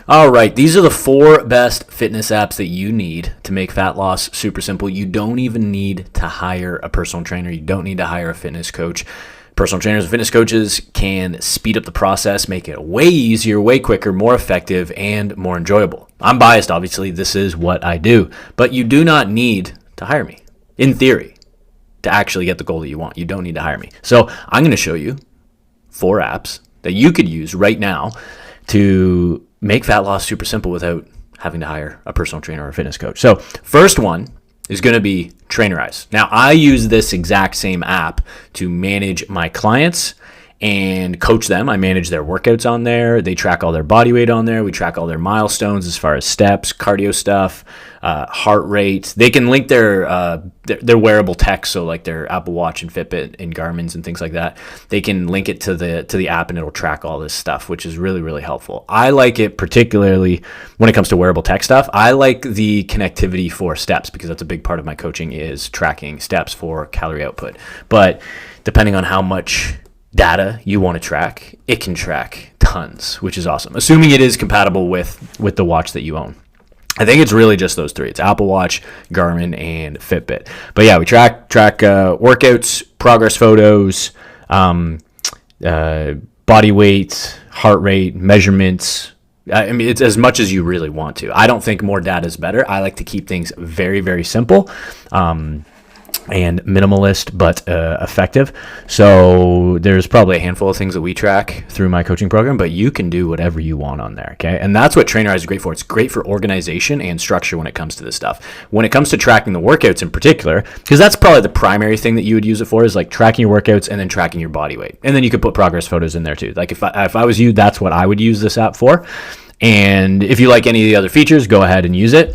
All right, these are the 4 best fitness apps that you need to make fat loss super simple. You don't even need to hire a personal trainer. You don't need to hire a fitness coach. Personal trainers and fitness coaches can speed up the process, make it way easier, way quicker, more effective, and more enjoyable. I'm biased, obviously. This is what I do. But you do not need to hire me, in theory, to actually get the goal that you want. You don't need to hire me. So I'm going to show you 4 apps that you could use right now to make fat loss super simple without having to hire a personal trainer or a fitness coach. So first one is going to be Trainerize. Now, I use this exact same app to manage my clients and coach them. I manage their workouts on there. They track all their body weight on there. We track all their milestones as far as steps, cardio stuff, heart rate. They can link their wearable tech, so like their Apple Watch and Fitbit and Garmin's and things like that. They can link it to the app and it'll track all this stuff, which is really, really helpful. I like it particularly when it comes to wearable tech stuff. I like the connectivity for steps because that's a big part of my coaching is tracking steps for calorie output. But depending on how much data you want to track, it can track tons, which is awesome, assuming it is compatible with the watch that you own. I think it's really just those 3. It's Apple Watch, Garmin, and Fitbit. But yeah, we track workouts, progress photos, body weight, heart rate, measurements. I mean, it's as much as you really want to. I don't think more data is better. I like to keep things very, very simple. And minimalist, but effective. So there's probably a handful of things that we track through my coaching program, but you can do whatever you want on there, okay? And that's what Trainerize is great for. It's great for organization and structure when it comes to this stuff. When it comes to tracking the workouts in particular, because that's probably the primary thing that you would use it for is like tracking your workouts and then tracking your body weight. And then you could put progress photos in there too. Like if I was you, that's what I would use this app for. And if you like any of the other features, go ahead and use it.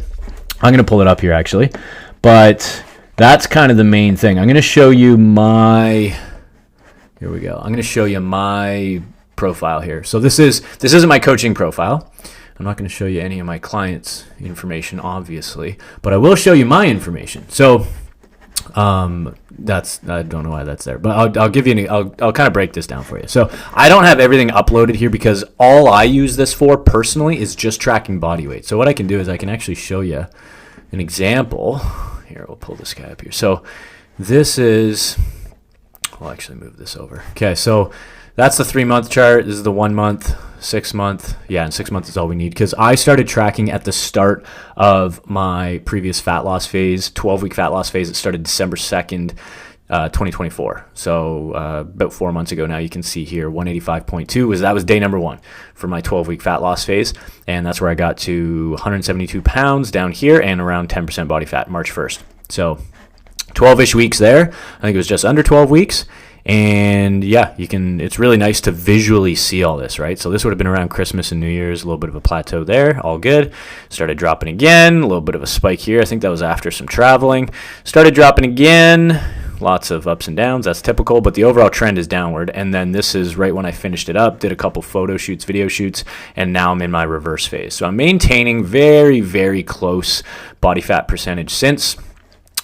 I'm going to pull it up here actually, but that's kind of the main thing. I'm going to show you here we go. I'm going to show you my profile here. So this isn't my coaching profile. I'm not going to show you any of my clients' information, obviously, but I will show you my information. So I don't know why that's there, but I'll give you I'll kind of break this down for you. So I don't have everything uploaded here because all I use this for personally is just tracking body weight. So what I can do is I can actually show you an example. Here, we'll pull this guy up here. So this is, we'll actually move this over. Okay, so that's the 3-month chart. This is the 1 month, 6 month. Yeah, and 6 months is all we need because I started tracking at the start of my previous fat loss phase, 12-week fat loss phase. It started December 2nd, 2024. So about 4 months ago now, you can see here 185.2 that was day number 1 for my 12-week fat loss phase. And that's where I got to 172 pounds down here and around 10% body fat March 1st. So 12-ish weeks there. I think it was just under 12 weeks. And yeah, it's really nice to visually see all this, right? So this would have been around Christmas and New Year's, a little bit of a plateau there, all good. Started dropping again, a little bit of a spike here. I think that was after some traveling. Started dropping again. Lots of ups and downs, that's typical, but the overall trend is downward. And then this is right when I finished it up, did a couple photo shoots, video shoots, and now I'm in my reverse phase. So I'm maintaining very, very close body fat percentage since,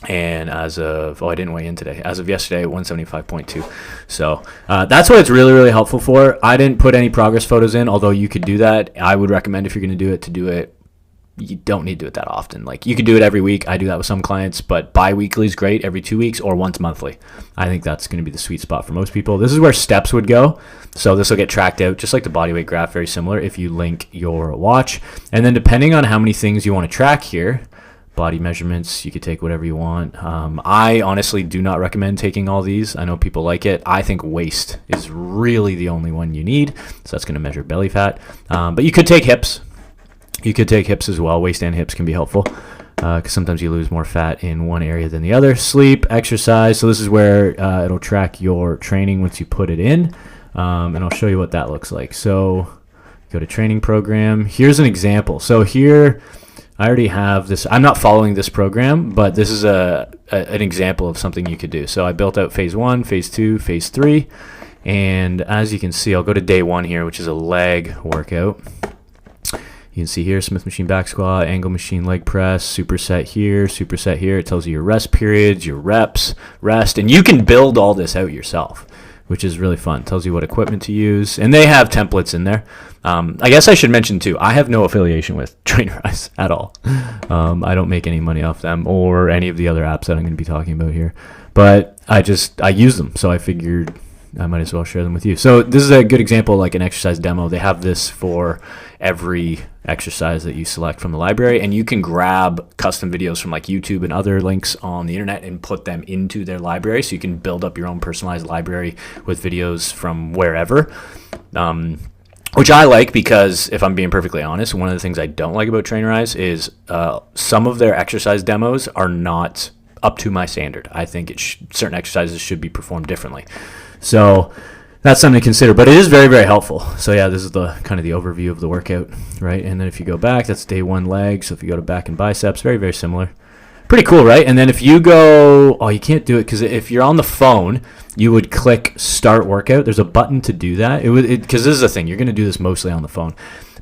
and as of, I didn't weigh in today. As of yesterday, 175.2. So that's what it's really, really helpful for. I didn't put any progress photos in, although you could do that. I would recommend if you're going to do it, you don't need to do it that often. Like you could do it every week. I do that with some clients, but bi-weekly is great, every 2 weeks or once monthly. I think that's going to be the sweet spot for most people. This is where steps would go. So this will get tracked out just like the body weight graph, very similar if you link your watch. And then depending on how many things you want to track here, body measurements, you could take whatever you want. I honestly do not recommend taking all these. I know people like it. I think waist is really the only one you need. So that's going to measure belly fat. But you could take hips. You could take hips as well. Waist and hips can be helpful because sometimes you lose more fat in one area than the other. Sleep, exercise. So this is where it'll track your training once you put it in. And I'll show you what that looks like. So go to training program. Here's an example. So here I already have this. I'm not following this program, but this is an example of something you could do. So I built out phase 1, phase 2, phase 3. And as you can see, I'll go to day 1 here, which is a leg workout. You can see here, Smith machine back squat, angle machine leg press, superset here, superset here. It tells you your rest periods, your reps, rest, and you can build all this out yourself. which is really fun. Tells you what equipment to use, and they have templates in there. I guess I should mention too, I have no affiliation with Trainerize at all. I don't make any money off them or any of the other apps that I'm going to be talking about here, but I use them, so I figured I might as well share them with you. So this is a good example, like an exercise demo. They have this for every exercise that you select from the library, and you can grab custom videos from like YouTube and other links on the internet and put them into their library, so you can build up your own personalized library with videos from wherever, which I like, because if I'm being perfectly honest, one of the things I don't like about Trainerize is some of their exercise demos are not up to my standard. I think certain exercises should be performed differently. So that's something to consider, but it is very, very helpful. So yeah, this is the kind of the overview of the workout, right? And then if you go back, that's day 1 legs. So if you go to back and biceps, very, very similar. Pretty cool, right? And then if you go, you can't do it because if you're on the phone, you would click start workout. There's a button to do that. Because this is the thing, you're going to do this mostly on the phone,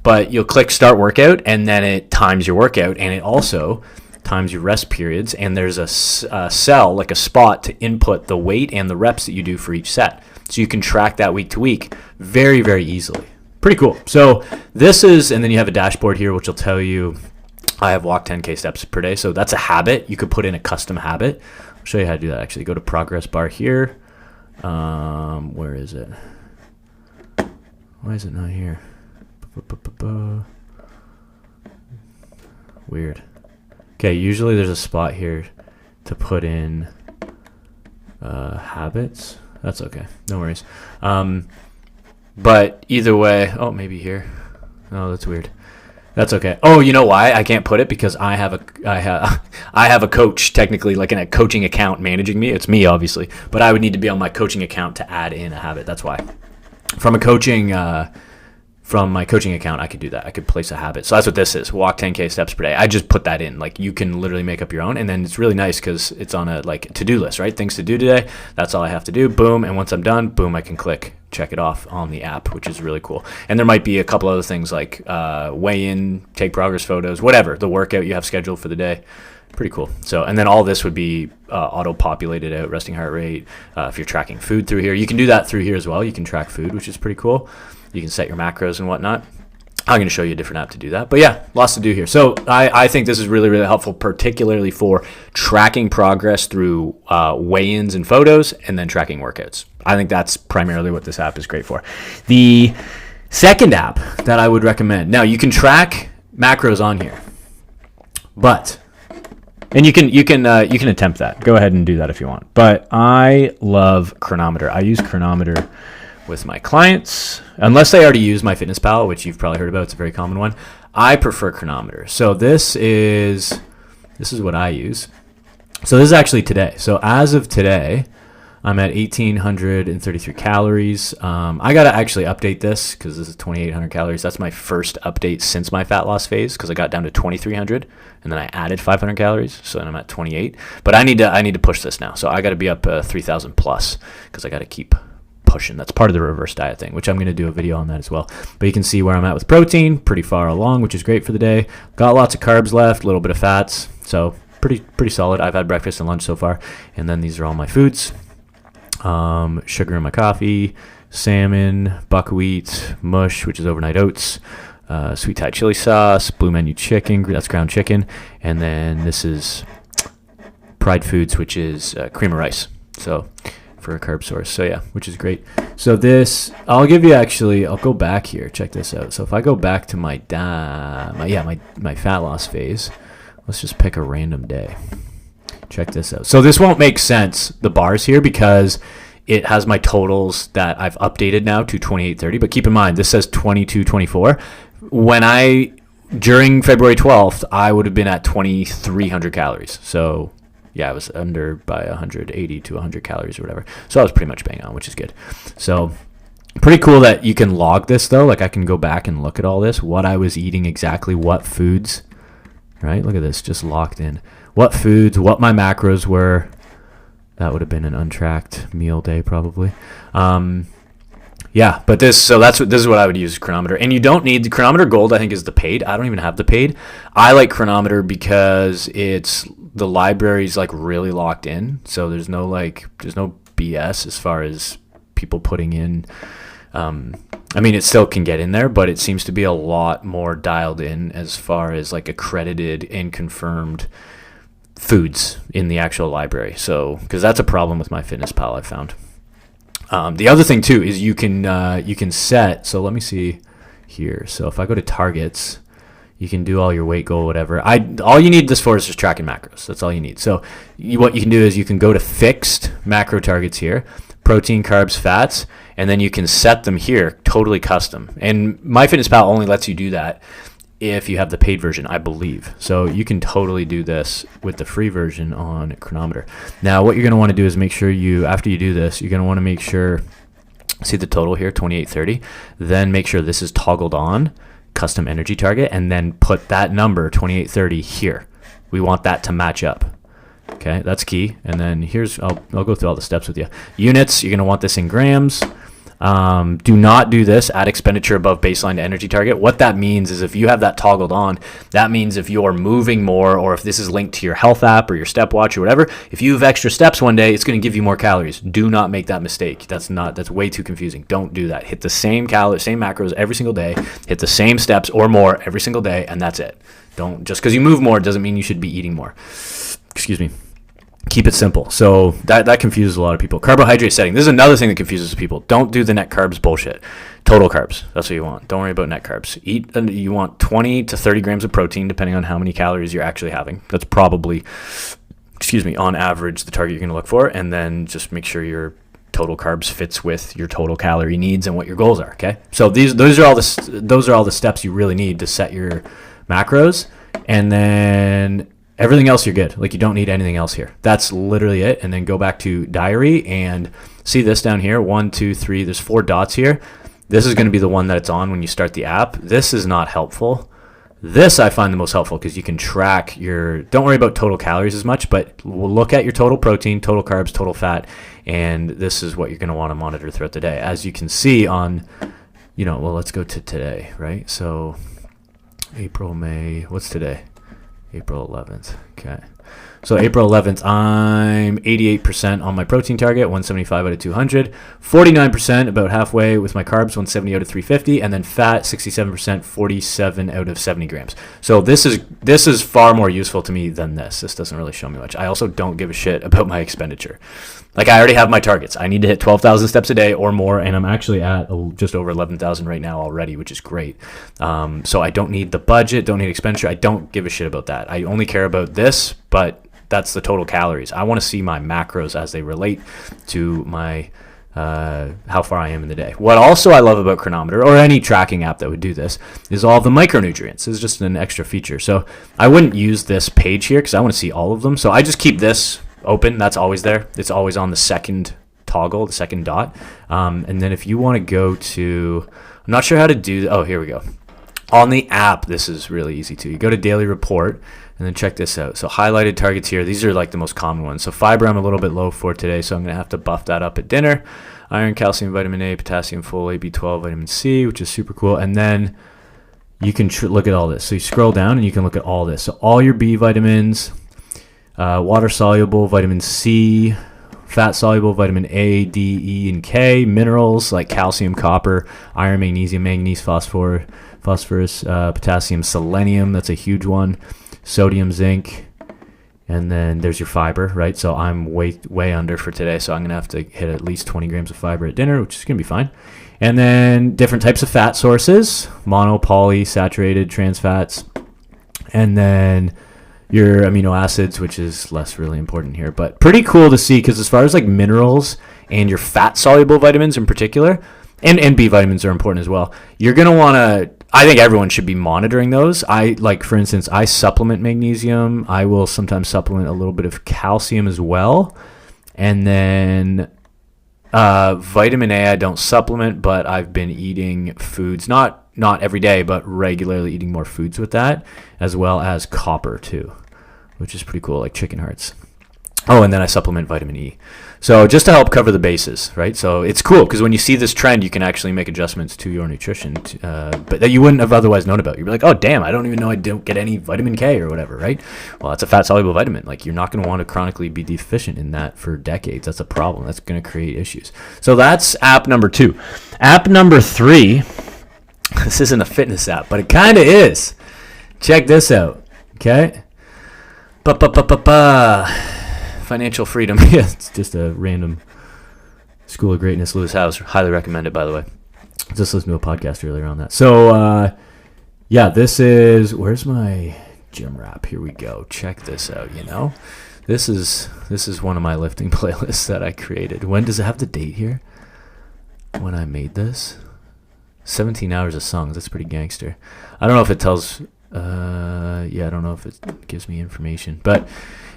but you'll click start workout, and then it times your workout, and it also times your rest periods, and there's a cell, like a spot, to input the weight and the reps that you do for each set. So you can track that week to week very, very easily. Pretty cool. So this is, and then you have a dashboard here, which will tell you, I have walked 10K steps per day. So that's a habit. You could put in a custom habit. I'll show you how to do that actually. Go to progress bar here. Where is it? Why is it not here? Weird. Okay, usually there's a spot here to put in habits. That's okay, no worries. But either way, maybe here. Oh, that's weird. That's okay. Oh, you know why I can't put it? Because I have a coach, technically, like in a coaching account managing me. It's me, obviously, but I would need to be on my coaching account to add in a habit. That's why. From my coaching account, I could do that. I could place a habit. So that's what this is. Walk 10K steps per day. I just put that in. Like, you can literally make up your own, and then it's really nice because it's on a like to-do list, right? Things to do today. That's all I have to do. Boom. And once I'm done, boom, I can check it off on the app, which is really cool. And there might be a couple other things like weigh in, take progress photos, whatever, the workout you have scheduled for the day. Pretty cool. So, and then all this would be auto-populated out, resting heart rate. If you're tracking food through here, you can do that through here as well. You can track food, which is pretty cool. You can set your macros and whatnot. I'm going to show you a different app to do that. But yeah, lots to do here. So I think this is really, really helpful, particularly for tracking progress through weigh-ins and photos, and then tracking workouts. I think that's primarily what this app is great for. The second app that I would recommend, now you can track macros on here, and you can attempt that. Go ahead and do that if you want. But I love Chronometer. I use Chronometer with my clients, unless they already use MyFitnessPal, which you've probably heard about. It's a very common one. I prefer Chronometer. So this is what I use. So this is actually today. So as of today, I'm at 1,833 calories. I got to actually update this because this is 2,800 calories. That's my first update since my fat loss phase, because I got down to 2,300 and then I added 500 calories. So then I'm at 28. But I need to push this now. So I got to be up 3,000 plus because I got to keep pushing. That's part of the reverse diet thing, which I'm going to do a video on that as well. But you can see where I'm at with protein, pretty far along, which is great for the day. Got lots of carbs left, a little bit of fats. So pretty solid. I've had breakfast and lunch so far. And then these are all my foods. Sugar in my coffee, salmon, buckwheat, mush, which is overnight oats, sweet Thai chili sauce, blue menu chicken, that's ground chicken, and then this is Pride Foods, which is cream of rice, so for a carb source. So yeah, which is great. So this, I'll go back here, check this out. So if I go back to my fat loss phase, let's just pick a random day. Check this out. So this won't make sense, the bars here, because it has my totals that I've updated now to 2830. But keep in mind, this says 2224. During February 12th, I would have been at 2,300 calories. So yeah, I was under by 180 to 100 calories or whatever. So I was pretty much bang on, which is good. So pretty cool that you can log this though. Like I can go back and look at all this, what I was eating exactly, what foods, right? Look at this, just locked in. What foods, what my macros were. That would have been an untracked meal day probably. Yeah, but this is what I would use Chronometer. And you don't need the Chronometer Gold, I think, is the paid. I don't even have the paid. I like Chronometer because the library's like really locked in. So there's no BS as far as people putting in. I mean, it still can get in there, but it seems to be a lot more dialed in as far as like accredited and confirmed foods in the actual library. So, because that's a problem with MyFitnessPal, I found. The other thing too is you can set. So let me see here. So if I go to targets, you can do all your weight goal, whatever. All you need this for is just tracking macros. That's all you need. So what you can do is you can go to fixed macro targets here, protein, carbs, fats, and then you can set them here, totally custom. And MyFitnessPal only lets you do that if you have the paid version, I believe. So you can totally do this with the free version on Chronometer. Now, what you're going to want to do is make sure after you do this, you're going to want to make sure, see the total here, 2830, then make sure this is toggled on, custom energy target, and then put that number, 2830, here. We want that to match up. Okay, that's key. And then I'll go through all the steps with you. Units, you're going to want this in grams. Do not do this at expenditure above baseline to energy target. What that means is if you have that toggled on, that means if you're moving more, or if this is linked to your health app or your stepwatch or whatever, if you have extra steps one day, it's going to give you more calories. Do not make that mistake. That's way too confusing. Don't do that. Hit the same macros every single day, hit the same steps or more every single day, and that's it. Don't, just because you move more doesn't mean you should be eating more. Excuse me. Keep it simple. So that confuses a lot of people. Carbohydrate setting. This is another thing that confuses people. Don't do the net carbs bullshit. Total carbs. That's what you want. Don't worry about net carbs. You want 20 to 30 grams of protein, depending on how many calories you're actually having. That's probably, on average, the target you're going to look for. And then just make sure your total carbs fits with your total calorie needs and what your goals are. Okay. So those are all the steps you really need to set your macros. And then everything else, you're good. Like, you don't need anything else here. That's literally it. And then go back to diary and see this down here. 1, 2, 3. There's 4 dots here. This is going to be the one that it's on when you start the app. This is not helpful. This I find the most helpful because you can track don't worry about total calories as much, but look at your total protein, total carbs, total fat. And this is what you're going to want to monitor throughout the day. As you can see on, let's go to today, right? So April, May, what's today? April 11th. Okay. So April 11th, I'm 88% on my protein target, 175 out of 200, 49%, about halfway with my carbs, 170 out of 350, and then fat, 67%, 47 out of 70 grams. So this is far more useful to me than this. This doesn't really show me much. I also don't give a shit about my expenditure. Like, I already have my targets. I need to hit 12,000 steps a day or more, and I'm actually at just over 11,000 right now already, which is great. So I don't need the budget, don't need expenditure. I don't give a shit about that. I only care about this, but that's the total calories. I want to see my macros as they relate to my how far I am in the day. What also I love about Chronometer, or any tracking app that would do this, is all the micronutrients. It's just an extra feature. So I wouldn't use this page here because I want to see all of them. So I just keep this open. That's always there. It's always on the second toggle, the second dot. And then if you want to go to, I'm not sure how to do, here we go. On the app, this is really easy too. You go to daily report and then check this out. So highlighted targets here. These are like the most common ones. So fiber, I'm a little bit low for today, so I'm going to have to buff that up at dinner. Iron, calcium, vitamin A, potassium, folate, B12, vitamin C, which is super cool. And then you can look at all this. So you scroll down and you can look at all this. So all your B vitamins, water soluble, vitamin C, fat soluble, vitamin A, D, E, and K, minerals like calcium, copper, iron, magnesium, manganese, phosphorus, potassium, selenium. That's a huge one. Sodium, zinc, and then there's your fiber, right? So I'm way under for today, so I'm gonna have to hit at least 20 grams of fiber at dinner, which is gonna be fine. And then different types of fat sources: mono, poly, saturated, trans fats, and then your amino acids, which is less really important here, but pretty cool to see because as far as like minerals and your fat soluble vitamins in particular, and B vitamins are important as well. You're gonna want to. I think everyone should be monitoring those. For instance, I supplement magnesium. I will sometimes supplement a little bit of calcium as well. And then vitamin A, I don't supplement, but I've been eating foods, not every day, but regularly eating more foods with that, as well as copper too, which is pretty cool, like chicken hearts. Oh, and then I supplement vitamin E. So just to help cover the bases, right? So it's cool because when you see this trend, you can actually make adjustments to your nutrition, but that you wouldn't have otherwise known about. You'd be like, oh, damn, I don't even know I don't get any vitamin K or whatever, right? Well, that's a fat-soluble vitamin. Like, you're not going to want to chronically be deficient in that for decades. That's a problem. That's going to create issues. So that's app number 2. App number 3, this isn't a fitness app, but it kind of is. Check this out, okay? Financial freedom. Yeah, it's just a random School of Greatness, Lewis Howes. Highly recommended, by the way. Just listened to a podcast earlier on that. So, yeah, this is, where's my gym wrap? Here we go. Check this out, This is one of my lifting playlists that I created. When does it have the date here? When I made this? 17 hours of songs. That's pretty gangster. I don't know if it tells, I don't know if it gives me information, but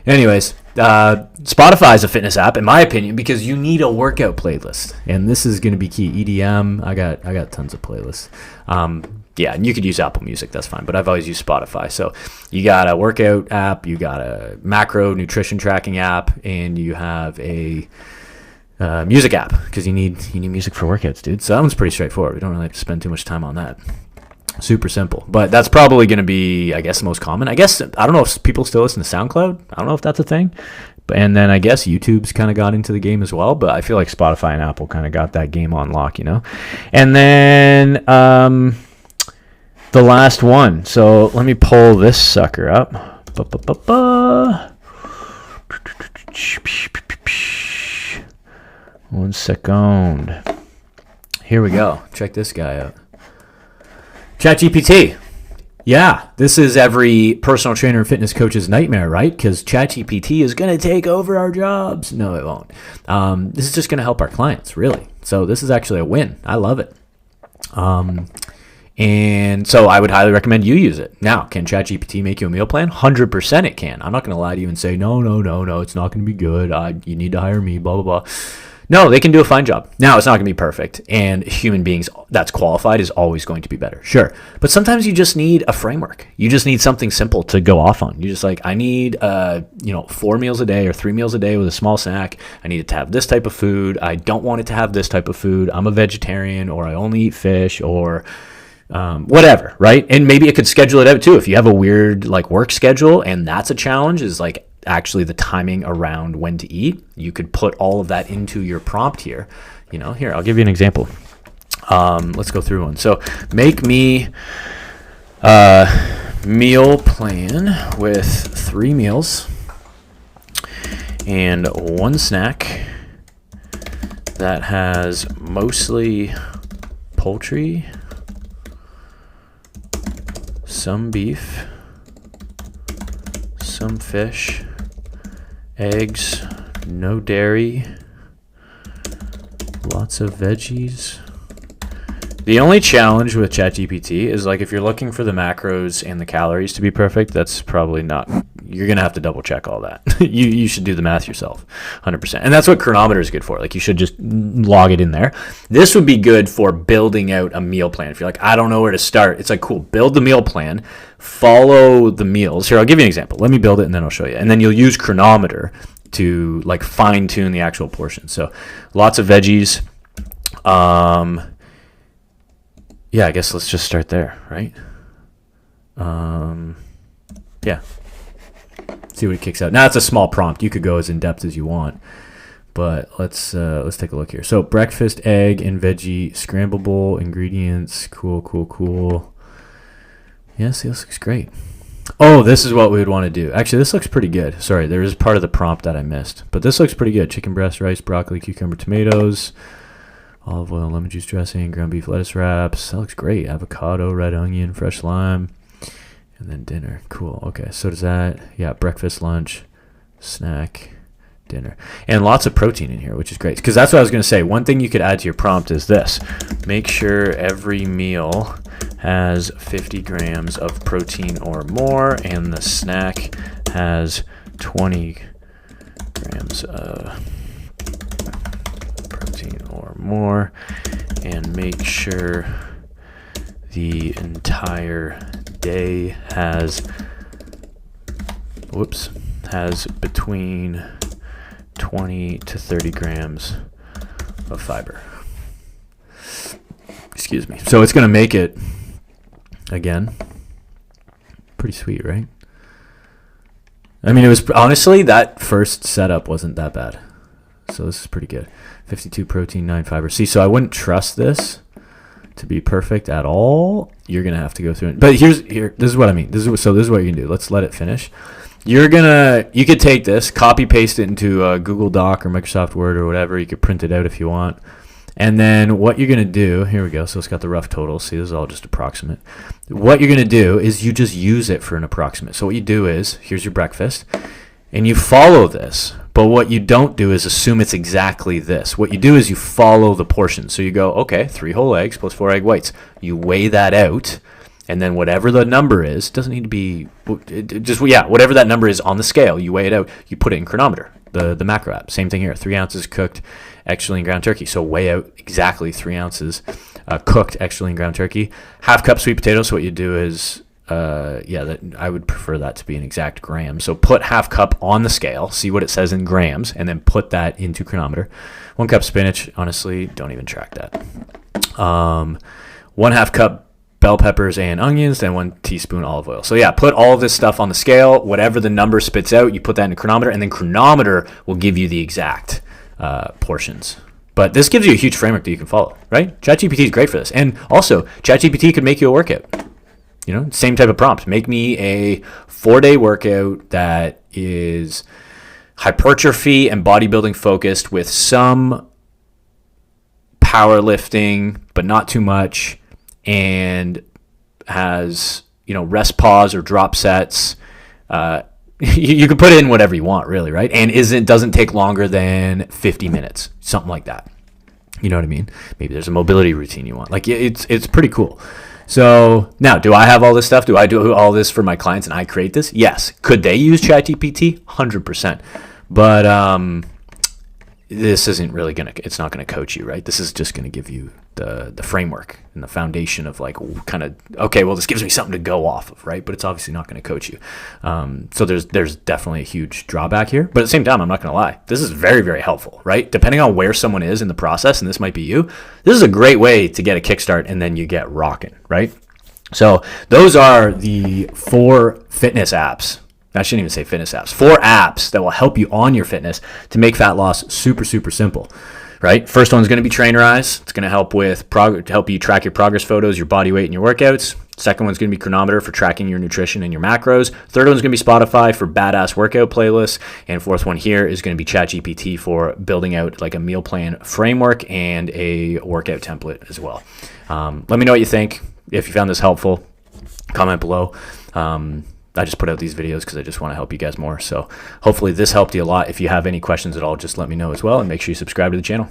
anyways, Spotify is a fitness app, in my opinion, because you need a workout playlist, and this is going to be key. EDM, I got tons of playlists. Yeah, and you could use Apple Music, that's fine, but I've always used Spotify. So you got a workout app, you got a macro nutrition tracking app, and you have a music app, because you need music for workouts, dude. So that one's pretty straightforward. We don't really have to spend too much time on that. Super simple, but that's probably going to be, I guess, the most common. I guess, I don't know if people still listen to SoundCloud. I don't know if that's a thing. And then I guess YouTube's kind of got into the game as well, but I feel like Spotify and Apple kind of got that game on lock, And then the last one. So let me pull this sucker up. One second. Here we go. Check this guy out. ChatGPT. Yeah, this is every personal trainer and fitness coach's nightmare, right? Because ChatGPT is going to take over our jobs. No, it won't. This is just going to help our clients, really. So this is actually a win. I love it. And so I would highly recommend you use it. Now, can ChatGPT make you a meal plan? 100% it can. I'm not going to lie to you and say, no, it's not going to be good. You need to hire me, blah, blah, blah. No, they can do a fine job. Now, it's not going to be perfect, and human beings that's qualified is always going to be better. Sure. But sometimes you just need a framework. You just need something simple to go off on. You just like, I need, 4 meals a day or 3 meals a day with a small snack. I need it to have this type of food. I don't want it to have this type of food. I'm a vegetarian, or I only eat fish, or whatever, right? And maybe it could schedule it out too. If you have a weird work schedule and that's a challenge, is actually the timing around when to eat, you could put all of that into your prompt here. Here, I'll give you an example. Let's go through one. So make me a meal plan with 3 meals and 1 snack that has mostly poultry, some beef, some fish, eggs, no dairy, lots of veggies. The only challenge with ChatGPT is if you're looking for the macros and the calories to be perfect, that's probably not. You're going to have to double check all that. you should do the math yourself, 100%. And that's what Chronometer is good for. You should just log it in there. This would be good for building out a meal plan. If you're I don't know where to start, it's cool. Build the meal plan, follow the meals. Here, I'll give you an example. Let me build it and then I'll show you. And then you'll use Chronometer to fine tune the actual portion. So lots of veggies. Yeah, I guess let's just start there, right? Yeah. See what it kicks out. Now it's a small prompt. You could go as in depth as you want, but let's take a look here. So breakfast, egg, and veggie scramblable ingredients. Cool. Yeah, see, this looks great. Oh, this is what we would want to do. Actually, this looks pretty good. Sorry, there is part of the prompt that I missed, but this looks pretty good. Chicken breast, rice, broccoli, cucumber, tomatoes, olive oil, lemon juice dressing, ground beef, lettuce wraps. That looks great. Avocado, red onion, fresh lime. And then dinner. Cool. Okay. So does that, breakfast, lunch, snack, dinner. And lots of protein in here, which is great. Because that's what I was going to say. One thing you could add to your prompt is this. Make sure every meal has 50 grams of protein or more, and the snack has 20 grams of protein or more. And make sure the entire day has between 20 to 30 grams of fiber. Excuse me. So it's going to make it, again, pretty sweet, right? I mean, it was honestly, that first setup wasn't that bad. So this is pretty good. 52 protein, 9 fiber. See, so I wouldn't trust this to be perfect at all. You're going to have to go through it. But this is what I mean. This is what you're going to do. Let's let it finish. You could take this, copy paste it into a Google Doc or Microsoft Word or whatever. You could print it out if you want. And then what you're going to do, here we go. So it's got the rough totals. See, this is all just approximate. What you're going to do is you just use it for an approximate. So what you do is, here's your breakfast, and you follow this. But what you don't do is assume it's exactly this. What you do is you follow the portion. So you go, okay, 3 whole eggs plus 4 egg whites. You weigh that out, and then whatever the number is, doesn't need to be, whatever that number is on the scale, you weigh it out, you put it in Chronometer, the macro app. Same thing here, 3 ounces cooked extra lean ground turkey. So weigh out exactly 3 ounces cooked extra lean ground turkey. Half cup sweet potatoes. So what you do is, I would prefer that to be an exact gram. So put half cup on the scale, see what it says in grams, and then put that into Chronometer. 1 cup spinach. Honestly, don't even track that. 1/2 cup bell peppers and onions, then 1 teaspoon olive oil. So yeah, put all of this stuff on the scale. Whatever the number spits out, you put that in Chronometer, and then Chronometer will give you the exact portions. But this gives you a huge framework that you can follow, right? ChatGPT is great for this. And also, ChatGPT could make you a workout. You know, same type of prompt. Make me a 4-day workout that is hypertrophy and bodybuilding focused with some powerlifting, but not too much, and has, rest pause or drop sets. You can put in whatever you want, really, right? And doesn't take longer than 50 minutes, something like that. You know what I mean? Maybe there's a mobility routine you want. Like, it's pretty cool. So now, do I have all this stuff? Do I do all this for my clients and I create this? Yes. Could they use ChatGPT? 100%. But this isn't really it's not gonna coach you, right? This is just gonna give you the framework and the foundation of okay, well, this gives me something to go off of, right? But it's obviously not gonna coach you. So there's definitely a huge drawback here. But at the same time, I'm not gonna lie, this is very, very helpful, right? Depending on where someone is in the process, and this might be you, this is a great way to get a kickstart, and then you get rocking, right? So those are the 4 fitness apps. I shouldn't even say fitness apps. 4 apps that will help you on your fitness to make fat loss super, super simple, right? First one's going to be Trainerize. It's going to help help you track your progress photos, your body weight, and your workouts. Second one's going to be Chronometer for tracking your nutrition and your macros. Third one's going to be Spotify for badass workout playlists. And fourth one here is going to be ChatGPT for building out like a meal plan framework and a workout template as well. Let me know what you think. If you found this helpful, comment below. I just put out these videos because I just want to help you guys more. So hopefully this helped you a lot. If you have any questions at all, just let me know as well, and make sure you subscribe to the channel.